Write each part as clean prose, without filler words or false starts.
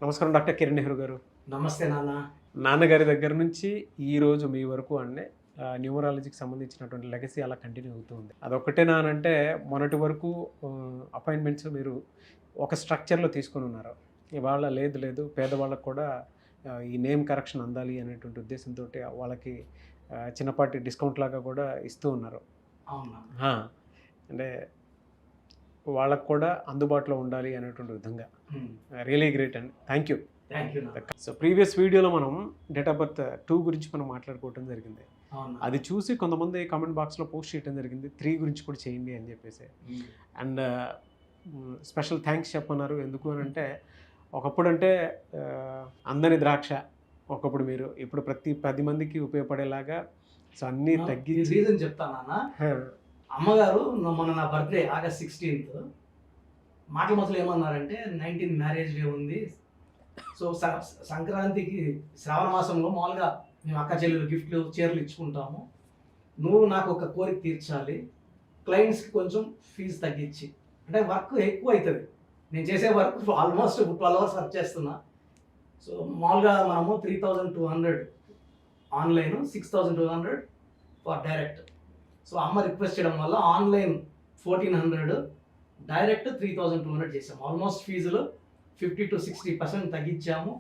నమస్కారం డాక్టర్ కిరణ్ నెహ్రూ గారు. నమస్తే నాన్న. నాన్నగారి దగ్గర నుంచి ఈరోజు మీ వరకు అంటే న్యూమరాలజీకి సంబంధించినటువంటి లెగసీ అలా కంటిన్యూ అవుతూ ఉంది. అదొక్కటేనా అని అంటే మొన్నటి వరకు అపాయింట్మెంట్స్ మీరు ఒక స్ట్రక్చర్లో తీసుకొని ఉన్నారు. ఇవాళ లేదు పేదవాళ్ళకు కూడా ఈ నేమ్ కరెక్షన్ అందాలి అనేటువంటి ఉద్దేశంతో వాళ్ళకి చిన్నపాటి డిస్కౌంట్ లాగా కూడా ఇస్తూ ఉన్నారు. అవునా? అంటే వాళ్ళకు కూడా అందుబాటులో ఉండాలి అనేటువంటి విధంగా. రియలీ గ్రేట్ అండి. Thank you. సో ప్రీవియస్ వీడియోలో మనం డేట్ ఆఫ్ బర్త్ 2 గురించి మనం మాట్లాడుకోవటం జరిగింది. అది చూసి కొంతమంది కామెంట్ బాక్స్లో పోస్ట్ చేయడం జరిగింది 3 గురించి కూడా చేయండి అని చెప్పేసి. అండ్ స్పెషల్ థ్యాంక్స్ చెప్పన్నారు. ఎందుకు అని అంటే ఒకప్పుడు అంటే అందని ద్రాక్ష ఒకప్పుడు మీరు, ఇప్పుడు ప్రతి 10 మందికి ఉపయోగపడేలాగా సో అన్నీ తగ్గించి రీజన్ చెప్తానా. అమ్మగారు మొన్న నా బర్త్డే ఆగస్ట్ 16th మాటల మొదలు ఏమన్నారంటే 19 మ్యారేజ్ డే ఉంది. సో సంక్రాంతికి శ్రావణ మాసంలో మామూలుగా మేము అక్క చెల్లెలు గిఫ్ట్లు చీరలు ఇచ్చుకుంటాము. నువ్వు నాకు ఒక కోరిక తీర్చాలి, క్లయింట్స్కి కొంచెం ఫీజు తగ్గించి, అంటే వర్క్ ఎక్కువ అవుతుంది. నేను చేసే వర్క్ ఆల్మోస్ట్ 12 hours వర్క్ చేస్తున్నా. సో మామూలుగా మనము 3200 ఆన్లైన్, 6200 ఫర్ డైరెక్ట్. సో అమ్మ రిక్వెస్ట్ చేయడం వల్ల ఆన్లైన్ 1400, డైరెక్ట్ 3200 చేసాము. ఆల్మోస్ట్ ఫీజులో 50 to 60% తగ్గించాము.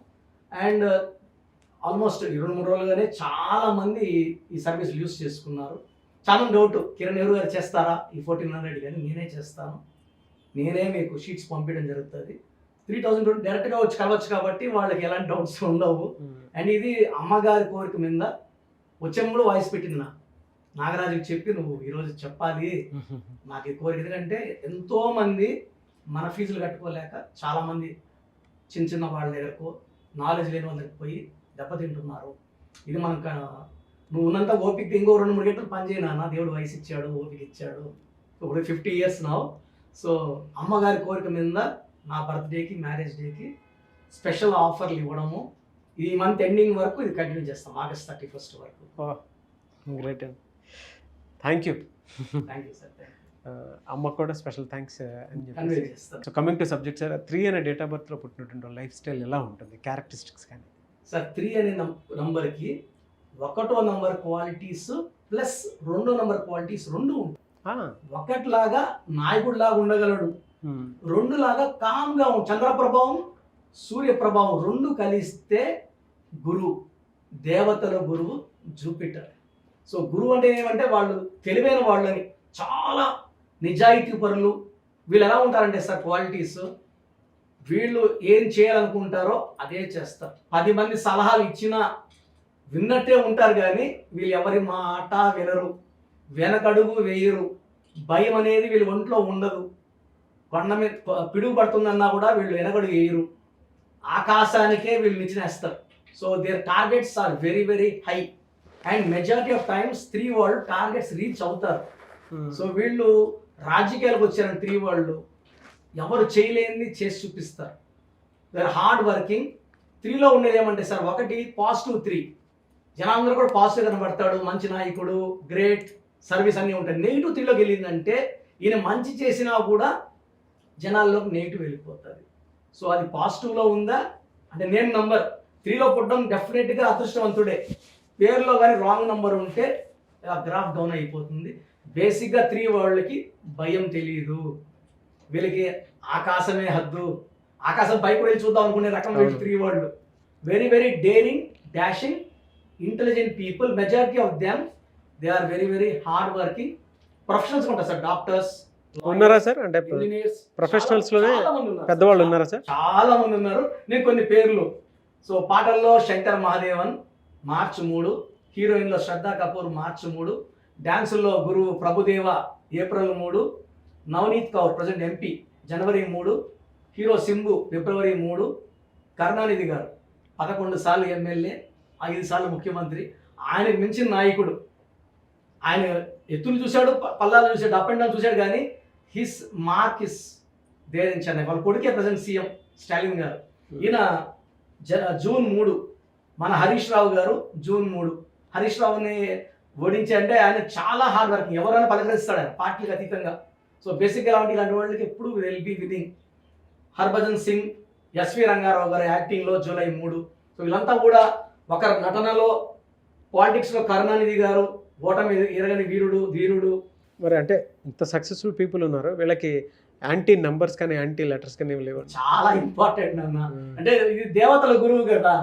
అండ్ ఆల్మోస్ట్ 2-3 రోజులుగానే చాలామంది ఈ సర్వీస్ యూస్ చేసుకున్నారు. చాలా డౌట్, కిరణ్ నెహ్రూ గారు చేస్తారా ఈ 1400? కానీ నేనే చేస్తాను. నేనే మీకు షీట్స్ పంపించడం జరుగుతుంది. 3000 డైరెక్ట్గా వచ్చి కలవచ్చు కాబట్టి వాళ్ళకి ఎలాంటి డౌట్స్ ఉండవు. అండ్ ఇది అమ్మగారి కోరిక మీద వచ్చే కూడా వాయిస్ పెట్టింది నాగరాజుకి చెప్పి నువ్వు ఈరోజు చెప్పాలి నాకు ఈ కోరిక. ఎందుకంటే ఎంతోమంది మన ఫీజులు కట్టుకోలేక చాలామంది చిన్న వాళ్ళ దగ్గరకు, నాలెడ్జ్ లేని వాళ్ళ దగ్గరికి పోయి దెబ్బతింటున్నారు. ఇది మనకు నువ్వు ఉన్నంత ఓపిక ఇంకో 2-3 గంటలు పని చేయనా, దేవుడు వయసు ఇచ్చాడు, ఓపిక ఇచ్చాడు. ఇప్పుడు 50 years నావు. సో అమ్మగారి కోరిక మీద నా బర్త్డేకి, మ్యారేజ్ డేకి స్పెషల్ ఆఫర్లు ఇవ్వడము, ఈ మంత్ ఎండింగ్ వరకు ఇది కంటిన్యూ చేస్తాం, ఆగస్ట్ 31st వరకు. గ్రేట్ అండి. Thank you. Thank you sir. అమ్మకు కూడా స్పెషల్ థ్యాంక్స్ అని చెప్పి. So coming to subject sir, 3 అనే డేట్ ఆఫ్ బర్త్లో పుట్టినటువంటి లైఫ్ స్టైల్ ఎలా ఉంటుంది, క్యారెక్టరిస్టిక్స్ కానీ? సార్ 3 అనే నంబర్కి 1వ నంబర్ క్వాలిటీస్ ప్లస్ 2వ నంబర్ క్వాలిటీస్ 2 ఉంటాయి. 1 లాగా నాయకుడు లాగా ఉండగలడు, 2 లాగా కామ్గా చంద్ర ప్రభావం సూర్య ప్రభావం 2 కలిస్తే గురువు, దేవతల గురువు జూపిటర్. సో గురువు అంటే ఏమంటే వాళ్ళు తెలివైన వాళ్ళని, చాలా నిజాయితీ పరులు. వీళ్ళు ఎలా ఉంటారంటే సార్ క్వాలిటీస్, వీళ్ళు ఏం చేయాలనుకుంటారో అదే చేస్తారు. 10 మంది సలహాలు ఇచ్చినా విన్నట్టే ఉంటారు, కానీ వీళ్ళు ఎవరి మాట వినరు, వెనకడుగు వేయరు. భయం అనేది వీళ్ళు ఒంట్లో ఉండదు. కొండ మీద పిడుగు పడుతుందన్నా కూడా వీళ్ళు వెనకడుగు వేయరు, ఆకాశానికే వీళ్ళు నిచ్చినేస్తారు. So their targets are very very high. And majority of times 3 వాళ్ళు టార్గెట్స్ రీచ్ అవుతారు. సో వీళ్ళు రాజకీయాలకు వచ్చారని 3 వాళ్ళు ఎవరు చేయలేని చేసి చూపిస్తారు. Wear hard working. 3లో ఉండేది ఏమంటే సార్, 1 పాజిటివ్ 3, జనాలందరూ కూడా పాజిటివ్ కనబడతాడు, మంచి నాయకుడు, గ్రేట్ సర్వీస్ అన్నీ ఉంటాయి. నెగిటివ్ 3లోకి వెళ్ళిందంటే ఈయన మంచి చేసినా కూడా జనాల్లోకి నెగిటివ్ వెళ్ళిపోతుంది. సో అది పాజిటివ్లో ఉందా అంటే, నేను నంబర్ 3లో పుట్టడం డెఫినెట్గా అదృష్టవంతుడే. పేరులో కానీ రాంగ్ నంబర్ ఉంటే ఆ గ్రాఫ్ డౌన్ అయిపోతుంది. బేసిక్గా 3 వాళ్ళకి భయం తెలియదు, వీళ్ళకి ఆకాశమే హద్దు, ఆకాశం పైకి వెళ్ళి చూద్దాం అనుకునే రకం వీళ్ళు 3 వాళ్ళు. Very very daring, dashing, intelligent people. Majority of them they are very very hard working. Professionals ఉంటారు సార్, డాక్టర్స్ ఉన్నారా సార్? అంటే ప్రొఫెషనల్స్ లోనే పెద్దవాళ్ళు ఉన్నారా సార్? చాలా మంది ఉన్నారు. నేను కొన్ని పేర్లు. సో పాటల్లో శంకర్ మహాదేవన్ మార్చి 3, హీరోయిన్లో శ్రద్ధా కపూర్ మార్చి 3, డ్యాన్సుల్లో గురువు Prabhudeva April 3, Navneet Kaur present MP జనవరి 3, హీరో సింబు ఫిబ్రవరి 3, కరుణానిధి గారు 11 సార్లు ఎమ్మెల్యే, 5 సార్లు ముఖ్యమంత్రి. ఆయనకు మించిన నాయకుడు. ఆయన ఎత్తులు చూశాడు, పల్లాలు చూశాడు, అప్ అండ్ డౌన్ చూశాడు, కానీ his mark is there in Chennai. వాళ్ళ కొడుకే ప్రజెంట్ సీఎం స్టాలిన్ గారు. ఈయన జూన్ 3. మన హరీష్ రావు గారు జూన్ 3. హరీష్ రావుని ఓడించి అంటే ఆయన చాలా హార్డ్ వర్కింగ్, ఎవరైనా పలకరిస్తాడు ఆయన పార్టీకి అతీతంగా. సో బేసిక్గా ఇలాంటి వాళ్ళకి ఎప్పుడు will be winning. Harbhajan Singh S V Ranga Rao గారు యాక్టింగ్లో జూలై 3. సో వీళ్ళంతా కూడా ఒకరి నటనలో, పాలిటిక్స్లో కరుణానిధి గారు, ఓటమి ఎరగని వీరుడు, ధీరుడు. మరి అంటే ఇంత సక్సెస్ఫుల్ పీపుల్ ఉన్నారు, వీళ్ళకి యాంటీ నంబర్స్ కానీ యాంటీ లెటర్స్ కానీ లేవు. చాలా ఇంపార్టెంట్ అన్న. అంటే ఇది దేవతల గురువు కదా,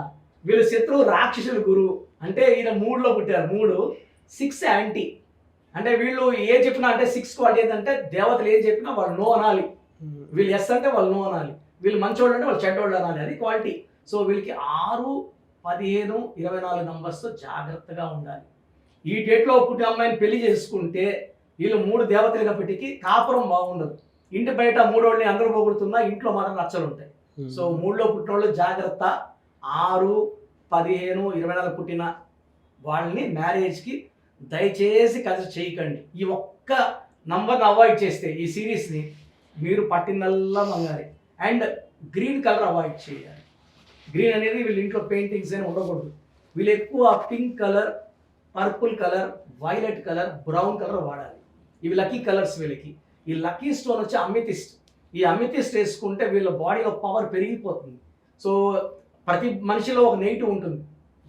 వీళ్ళు శత్రువు రాక్షసుల గురువు. అంటే ఈయన 3లో పుట్టారు. 3 6 యాంటీ. అంటే వీళ్ళు ఏ చెప్పినా అంటే 6 క్వాలిటీ ఏంటంటే దేవతలు ఏం చెప్పినా వాళ్ళు నో అనాలి, వీళ్ళు ఎస్ అంటే వాళ్ళు నో అనాలి, వీళ్ళు మంచోళ్ళు అంటే వాళ్ళు చెడ్డోళ్ళు అనాలి, అది క్వాలిటీ. సో వీళ్ళకి 6, 15, 24 నంబర్స్తో జాగ్రత్తగా ఉండాలి. ఈ డేట్లో పుట్టిన అమ్మాయిని పెళ్లి చేసుకుంటే వీళ్ళు 3 దేవతలుగాప్పటికీ కాపురం బాగుండదు. ఇంటి బయట 3 వాళ్ళని అందరూ పోగొడుతున్నా ఇంట్లో మాత్రం రచ్చలు ఉంటాయి. సో 3లో పుట్టిన వాళ్ళు జాగ్రత్త. 6, 15, 24 పుట్టిన వాళ్ళని మ్యారేజ్కి దయచేసి కన్సిడర్ చేయకండి. ఈ ఒక్క నంబర్ని అవాయిడ్ చేస్తే ఈ సిరీస్ని మీరు పట్టినల్లా మంగాలి. అండ్ గ్రీన్ కలర్ అవాయిడ్ చేయాలి. గ్రీన్ అనేది వీళ్ళ ఇంట్లో పెయింటింగ్స్ అని ఉండకూడదు. వీళ్ళు ఎక్కువ pink colour, purple colour, violet colour, brown colour వాడాలి. ఇవి లక్కీ కలర్స్ వీళ్ళకి. ఈ లక్కీ స్టోన్ వచ్చి అమితిస్ట్. ఈ అమితిస్ట్ వేసుకుంటే వీళ్ళ బాడీలో పవర్ పెరిగిపోతుంది. సో ప్రతి మనిషిలో ఒక నెగిటివ్ ఉంటుంది,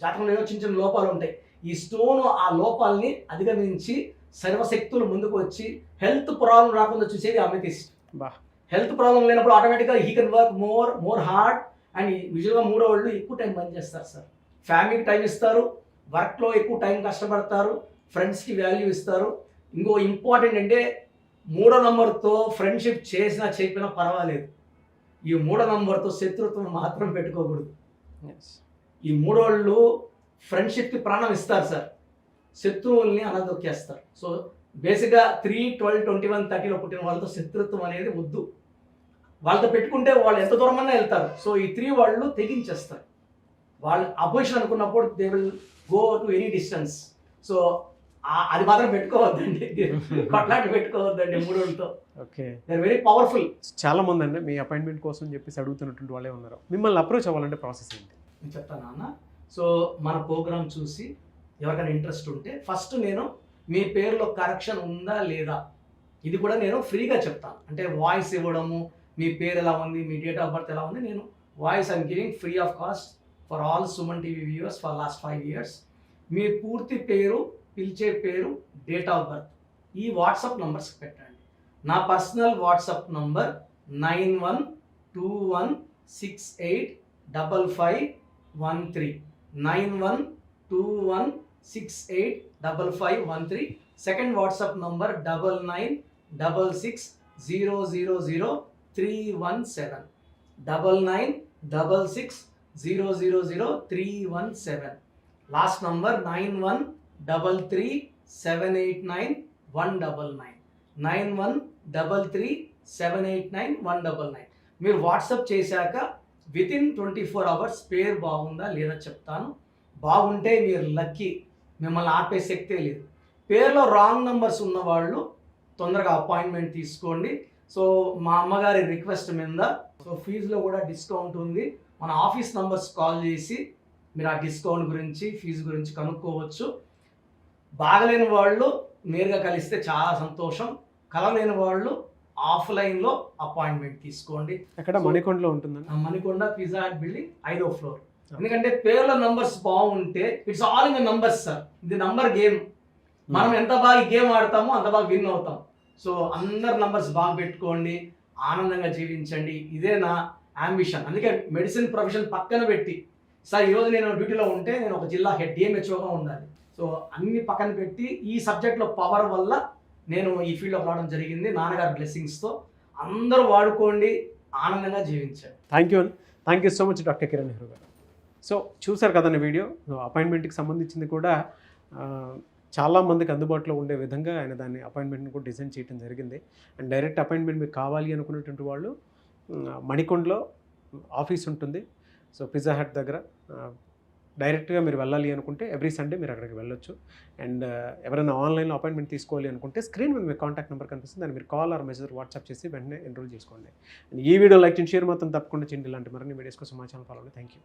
జాతకంలో ఏదో చిన్న చిన్న లోపాలు ఉంటాయి. ఈ స్టోన్ ఆ లోపాలని అధిగమించి సర్వశక్తులు ముందుకు వచ్చి హెల్త్ ప్రాబ్లం రాకుండా చూసేది అమితిస్ట్. హెల్త్ ప్రాబ్లం లేనప్పుడు ఆటోమేటిక్గా he can work more hard. And యూజువల్గా 3వ వాళ్ళు ఎక్కువ టైం పని చేస్తారు సార్. ఫ్యామిలీకి టైం ఇస్తారు, వర్క్లో ఎక్కువ టైం కష్టపడతారు, ఫ్రెండ్స్కి వాల్యూ ఇస్తారు. ఇంకో ఇంపార్టెంట్ అంటే 3వ నంబర్తో ఫ్రెండ్షిప్ చేసినా చెప్పినా పర్వాలేదు, ఈ 3వ నంబర్తో శత్రుత్వం మాత్రం పెట్టుకోకూడదు. ఈ 3 వాళ్ళు ఫ్రెండ్షిప్కి ప్రాణం ఇస్తారు సార్, శత్రువుల్ని అనదొక్కేస్తారు. సో బేసిక్గా 3, 12, 21, 30లో పుట్టిన వాళ్ళతో శత్రుత్వం అనేది వద్దు. వాళ్ళతో పెట్టుకుంటే వాళ్ళు ఎంత దూరమన్నా వెళ్తారు. సో ఈ 3 వాళ్ళు తెగించేస్తారు. వాళ్ళు అపోజిషన్ అనుకున్నప్పుడు they will go to any distance. So అది మాత్రం పెట్టుకోవద్దండి, కొట్లాట పెట్టుకోవద్దండి 3 వాళ్ళతో. Okay, they are very powerful. చాలా మంది అండి మీ అపాయింట్మెంట్ కోసం చెప్పేసి అడుగుతున్నటువంటి వాళ్ళే ఉన్నారు. మిమ్మల్ని అప్రోచ్ అవ్వాలంటే ప్రాసెస్ ఏంటి? నేను చెప్తాను అన్న. సో మన ప్రోగ్రామ్ చూసి ఎవరికైనా ఇంట్రెస్ట్ ఉంటే ఫస్ట్ నేను మీ పేరులో కరెక్షన్ ఉందా లేదా ఇది కూడా నేను ఫ్రీగా చెప్తాను. అంటే వాయిస్ ఇవ్వడము, మీ పేరు ఎలా ఉంది, మీ డేట్ ఆఫ్ బర్త్ ఎలా ఉంది, నేను voice I'm giving free of cost for all Suman TV viewers for last 5 years. మీ పూర్తి పేరు, పిలిచే పేరు, డేట్ ఆఫ్ బర్త్ ఈ వాట్సాప్ నంబర్స్కి పెట్టండి. నా personal WhatsApp number 9121685513 9121685513. Second WhatsApp number 9966000317 9966000317. Last number 9133789199 9133789199. మీరు వాట్సాప్ చేశాక వితిన్ 24 hours పేరు బాగుందా లేదా చెప్తాను. బాగుంటే మీరు లక్కీ, మిమ్మల్ని ఆపే శక్తే లేదు. పేరులో రాంగ్ నంబర్స్ ఉన్నవాళ్ళు తొందరగా అపాయింట్మెంట్ తీసుకోండి. సో మా అమ్మగారి రిక్వెస్ట్ మీద సో ఫీజులో కూడా డిస్కౌంట్ ఉంది. మన ఆఫీస్ నంబర్స్ కాల్ చేసి మీరు ఆ డిస్కౌంట్ గురించి, ఫీజు గురించి కనుక్కోవచ్చు. బాగలేని వాళ్ళు నేరుగా కలిస్తే చాలా సంతోషం, కలలేని వాళ్ళు ఆఫ్లైన్లో అపాయింట్మెంట్ తీసుకోండి. అక్కడ మణికొండలో ఉంటుందండి. మణికొండ పిజ్జా హట్ బిల్డింగ్ 5వ floor. ఎందుకంటే పేర్ల నంబర్స్ బాగుంటే it's all in the numbers sir. ఇది నంబర్ గేమ్. మనం ఎంత బాగా గేమ్ ఆడతామో అంత బాగా విన్ అవుతాం. సో అందరు నంబర్స్ బాగా పెట్టుకోండి, ఆనందంగా జీవించండి. ఇదే నా అంబిషన్. అందుకే మెడిసిన్ ప్రొఫెషన్ పక్కన పెట్టి సార్ ఈరోజు నేను డ్యూటీలో ఉంటే నేను ఒక జిల్లా హెడ్ DMHOగా ఉండాలి. సో అన్ని పక్కన పెట్టి ఈ సబ్జెక్ట్లో పవర్ వల్ల నేను ఈ ఫీల్డ్లోకి రావడం జరిగింది. నాన్నగారి బ్లెస్సింగ్స్తో అందరూ వాడుకోండి, ఆనందంగా జీవించండి. Thank you so much doctor Kiran Nehru గారు. సో చూసారు కదండి వీడియో. అపాయింట్మెంట్కి సంబంధించింది కూడా చాలామందికి అందుబాటులో ఉండే విధంగా ఆయన దాన్ని అపాయింట్మెంట్ని కూడా డిజైన్ చేయడం జరిగింది. అండ్ డైరెక్ట్ అపాయింట్మెంట్ మీకు కావాలి అనుకున్నటువంటి వాళ్ళు మణికొండలో ఆఫీస్ ఉంటుంది. సో పిజ్జా హట్ దగ్గర డైరెక్ట్గా మీరు వెళ్ళాలి అనుకుంటే ఎవ్రీ సండే మీరు అక్కడికి వెళ్ళొచ్చు. అండ్ ఎవరైనా ఆన్లైన్లో అపాయింట్మెంట్ తీసుకోవాలి అనుకుంటే స్క్రీన్ మీద మీ కాంటాక్ట్ నెంబర్ కనిపిస్తుంది, దాన్ని మీరు కాల్ ఆర్ మెసేజ్ వాట్సాప్ చేసి వెంటనే ఎన్రోల్ చేసుకోండి. అండ్ ఈ వీడియో లైక్ చేయండి, షేర్ మాత్రం తప్పకుండా చేయండి. ఇలాంటి మరిన్ని వీడియోస్ కోసం మా ఛానల్ ఫాలో అవ్వండి. Thank you.